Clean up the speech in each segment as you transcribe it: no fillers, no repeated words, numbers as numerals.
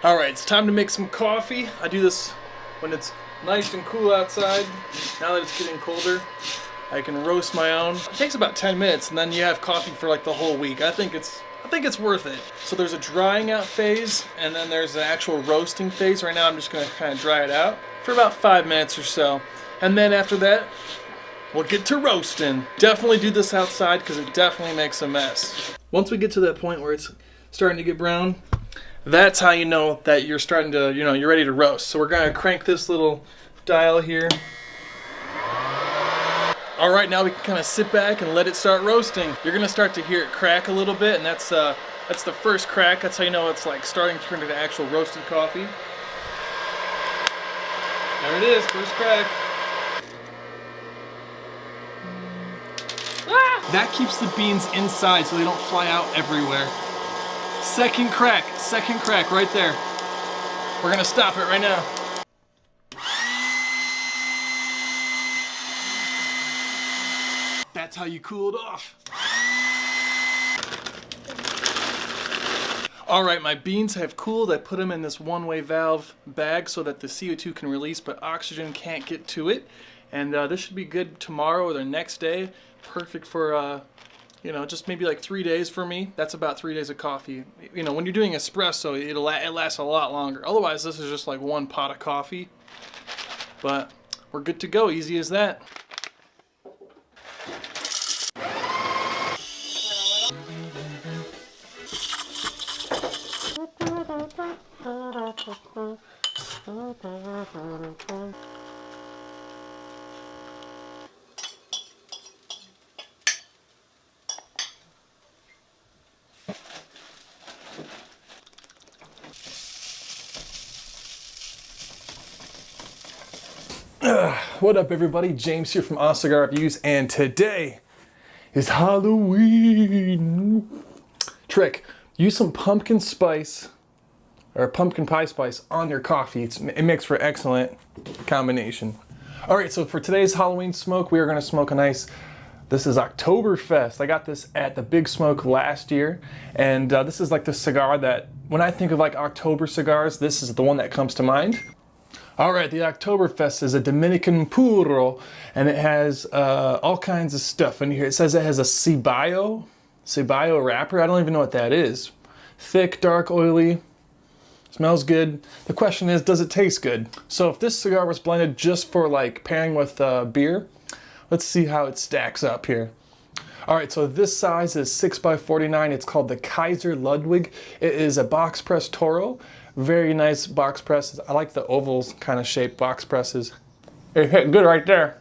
Alright, it's time to make some coffee. I do this when it's nice and cool outside. Now that it's getting colder, I can roast my own. It takes about 10 minutes and then you have coffee for like the whole week. I think it's worth it. So there's a drying out phase and then there's an actual roasting phase. Right now I'm just gonna kind of dry it out for about 5 minutes or so. And then after that, we'll get to roasting. Definitely do this outside because it definitely makes a mess. Once we get to that point where it's starting to get brown, that's how you know that you're starting to, you're ready to roast. So we're gonna crank this little dial here. All right, now we can kind of sit back and let it start roasting. You're gonna start to hear it crack a little bit, and that's the first crack. That's how you know it's like starting to turn into actual roasted coffee. There it is, first crack. That keeps the beans inside so they don't fly out everywhere. Second crack right there. We're gonna stop it right now. That's how you cool it off. All right, my beans have cooled. I put them in this one-way valve bag so that the CO2 can release, but oxygen can't get to it. And this should be good tomorrow or the next day. Perfect for, just maybe like 3 days for me. That's about 3 days of coffee. When you're doing espresso, it lasts a lot longer. Otherwise, this is just like one pot of coffee. But we're good to go, easy as that. What up, everybody? James here from Cigar Reviews, and today is Halloween. Trick: use some pumpkin spice or pumpkin pie spice on your coffee. It makes for an excellent combination. All right, so for today's Halloween smoke, we are going to smoke a nice. This is Oktoberfest. I got this at the Big Smoke last year, and this is like the cigar that when I think of like October cigars, this is the one that comes to mind. All right, the Oktoberfest is a Dominican Puro, and it has all kinds of stuff in here. It says it has a Cigar wrapper. I don't even know what that is. Thick, dark, oily, smells good. The question is, does it taste good? So if this cigar was blended just for like pairing with beer, let's see how it stacks up here. All right, so this size is 6x49. It's called the Kaiser Ludwig. It is a box press Toro. Very nice box presses. I like the oval kind of shaped box presses. It hit good right there.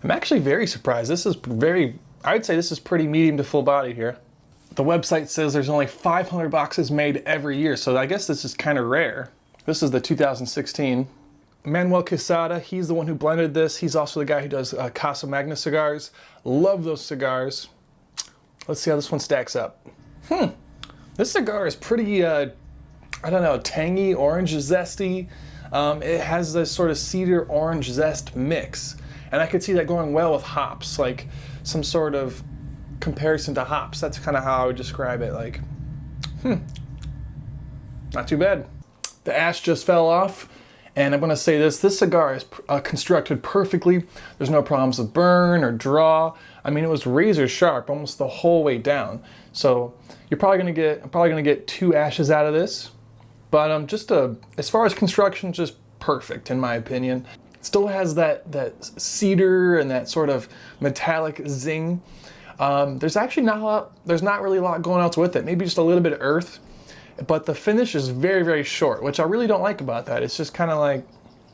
I'm actually very surprised. This is I'd say this is pretty medium to full body here. The website says there's only 500 boxes made every year, so I guess this is kind of rare. This is the 2016. Manuel Quesada, he's the one who blended this. He's also the guy who does Casa Magna cigars. Love those cigars. Let's see how this one stacks up. This cigar is pretty, I don't know, tangy, orange, zesty. It has this sort of cedar orange zest mix. And I could see that going well with hops, like some sort of comparison to hops. That's kind of how I would describe it, like, not too bad. The ash just fell off, and I'm gonna say this cigar is constructed perfectly. There's no problems with burn or draw. I mean, it was razor sharp almost the whole way down. So I'm probably gonna get 2 ashes out of this. But as far as construction, just perfect in my opinion. It still has that cedar and that sort of metallic zing. There's actually there's not really a lot going else with it. Maybe just a little bit of earth, but the finish is very, very short, which I really don't like about that. It's just kind of like,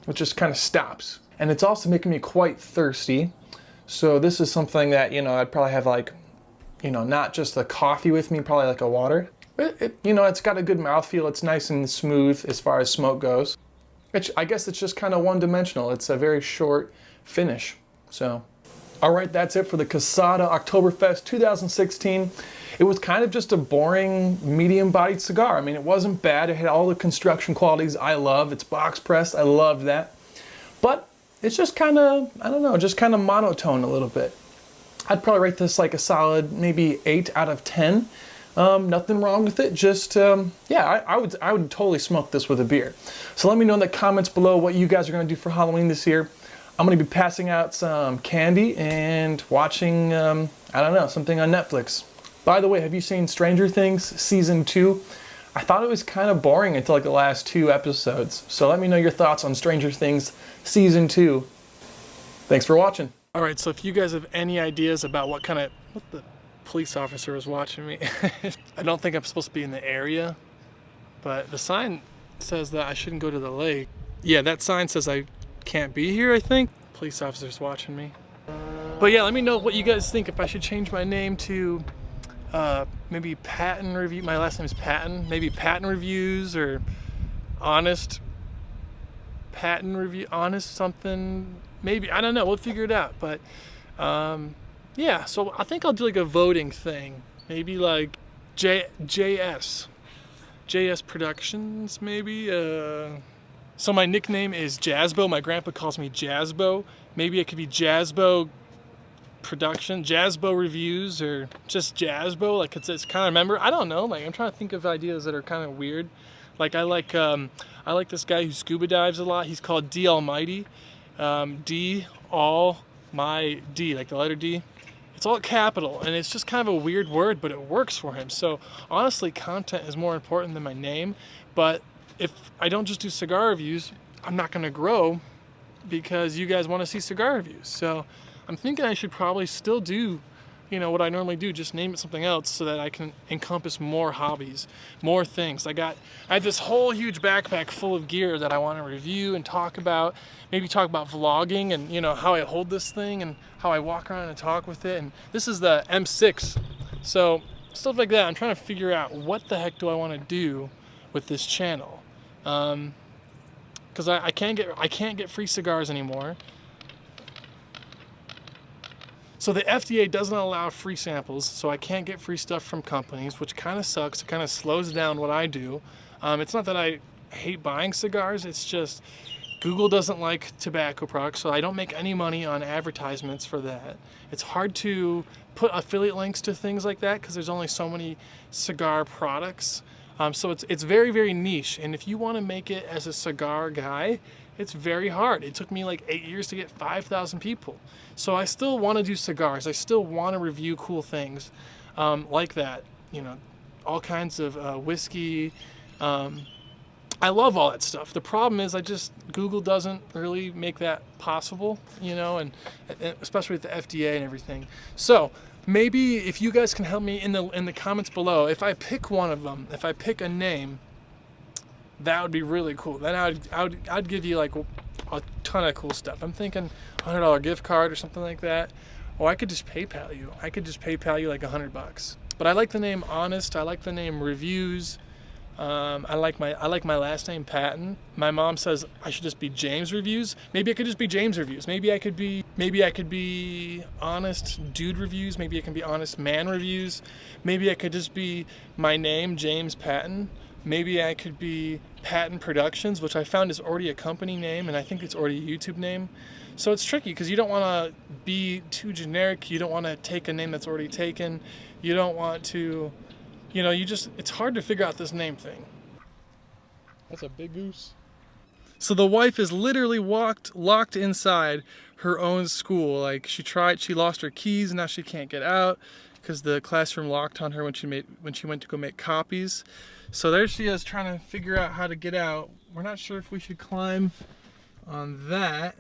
it just kind of stops. And it's also making me quite thirsty. So this is something that, I'd probably have like, not just the coffee with me, probably like a water. It's got a good mouthfeel. It's nice and smooth as far as smoke goes. I guess it's just kind of one-dimensional. It's a very short finish. So, all right, that's it for the Quesada Oktoberfest 2016. It was kind of just a boring, medium-bodied cigar. I mean, it wasn't bad. It had all the construction qualities I love. It's box pressed. I love that. But it's just kind of, I don't know, just kind of monotone a little bit. I'd probably rate this like a solid maybe 8 out of 10. Nothing wrong with it. Just yeah, I would totally smoke this with a beer. So let me know in the comments below what you guys are gonna do for Halloween this year. I'm gonna be passing out some candy and watching I don't know, something on Netflix. By the way, have you seen Stranger Things season 2? I thought it was kind of boring until like the last 2 episodes. So let me know your thoughts on Stranger Things season 2. Thanks for watching. All right, so if you guys have any ideas about what the police officer was watching me. I don't think I'm supposed to be in the area, but the sign says that I shouldn't go to the lake. Yeah, that sign says I can't be here, I think. Police officer's watching me. But yeah, let me know what you guys think, if I should change my name to maybe Patton Review. My last name is Patton. Maybe Patton Reviews or Honest Patton Review, Honest something. Maybe, I don't know, we'll figure it out. But yeah, so I think I'll do like a voting thing. Maybe like JS Productions, maybe. So my nickname is Jazzbo. My grandpa calls me Jazzbo. Maybe it could be Jazzbo Production, Jazzbo Reviews, or just Jazzbo. Like it's kind of, remember, I don't know. Like I'm trying to think of ideas that are kind of weird. Like I like this guy who scuba dives a lot. He's called D Almighty. D all my D, like the letter D. It's all capital, and it's just kind of a weird word, but it works for him. So honestly, content is more important than my name. But if I don't just do cigar reviews, I'm not going to grow because you guys want to see cigar reviews. So I'm thinking I should probably still do, you know, what I normally do, just name it something else so that I can encompass more hobbies, more things. I have this whole huge backpack full of gear that I want to review and talk about. Maybe talk about vlogging and, you know, how I hold this thing and how I walk around and talk with it. And this is the M6. So stuff like that. I'm trying to figure out what the heck do I want to do with this channel. Because I can't get free cigars anymore. So the FDA doesn't allow free samples, so I can't get free stuff from companies, which kind of sucks. It kind of slows down what I do. It's not that I hate buying cigars, it's just Google doesn't like tobacco products, so I don't make any money on advertisements for that. It's hard to put affiliate links to things like that because there's only so many cigar products. So it's very, very niche, and if you want to make it as a cigar guy, it's very hard. It took me like 8 years to get 5,000 people. So I still want to do cigars. I still want to review cool things like that. You know, all kinds of whiskey. I love all that stuff. The problem is Google doesn't really make that possible, you know, and especially with the FDA and everything. So maybe if you guys can help me in the comments below, if I pick one of them, if I pick a name, that would be really cool. Then I'd give you like a ton of cool stuff. I'm thinking $100 gift card or something like that. Or I could just PayPal you. I could just PayPal you like $100. But I like the name Honest. I like the name Reviews. I like my last name Patton. My mom says I should just be James Reviews. Maybe I could just be James Reviews. Maybe I could be Honest Dude Reviews. Maybe I can be Honest Man Reviews. Maybe I could just be my name, James Patton. Maybe I could be Patton Productions, which I found is already a company name, and I think it's already a YouTube name. So it's tricky because you don't want to be too generic. You don't want to take a name that's already taken. You don't want to, you know, it's hard to figure out this name thing. That's a big goose. So the wife is literally locked inside her own school. Like she lost her keys, and now she can't get out because the classroom locked on her when she went to go make copies. So there she is trying to figure out how to get out. We're not sure if we should climb on that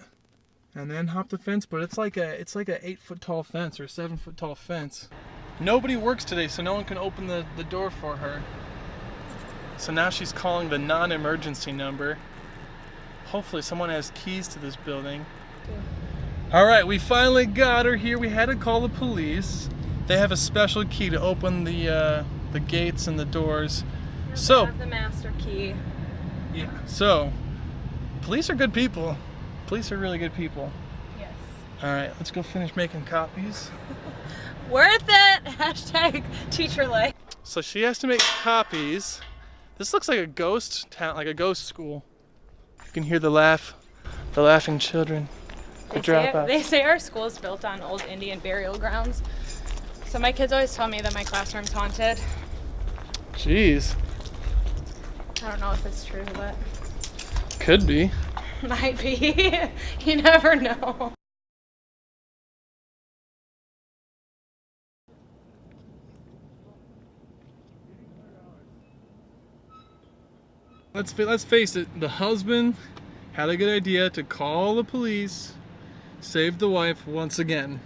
and then hop the fence, but it's like a 8-foot tall fence or a 7-foot tall fence. Nobody works today, so no one can open the door for her. So now she's calling the non-emergency number. Hopefully someone has keys to this building. All right, we finally got her here. We had to call the police. They have a special key to open the gates and the doors. So I have the master key. Yeah. So police are good people. Police are really good people. Yes. All right, let's go finish making copies. Worth it. Hashtag teacher life. So she has to make copies. This looks like a ghost town, like a ghost school. You can hear the laughing children. They say our school is built on old Indian burial grounds. So my kids always tell me that my classroom's haunted. Jeez. I don't know if it's true, but Could be. might be. You never know. Let's face it, the husband had a good idea to call the police, save the wife once again.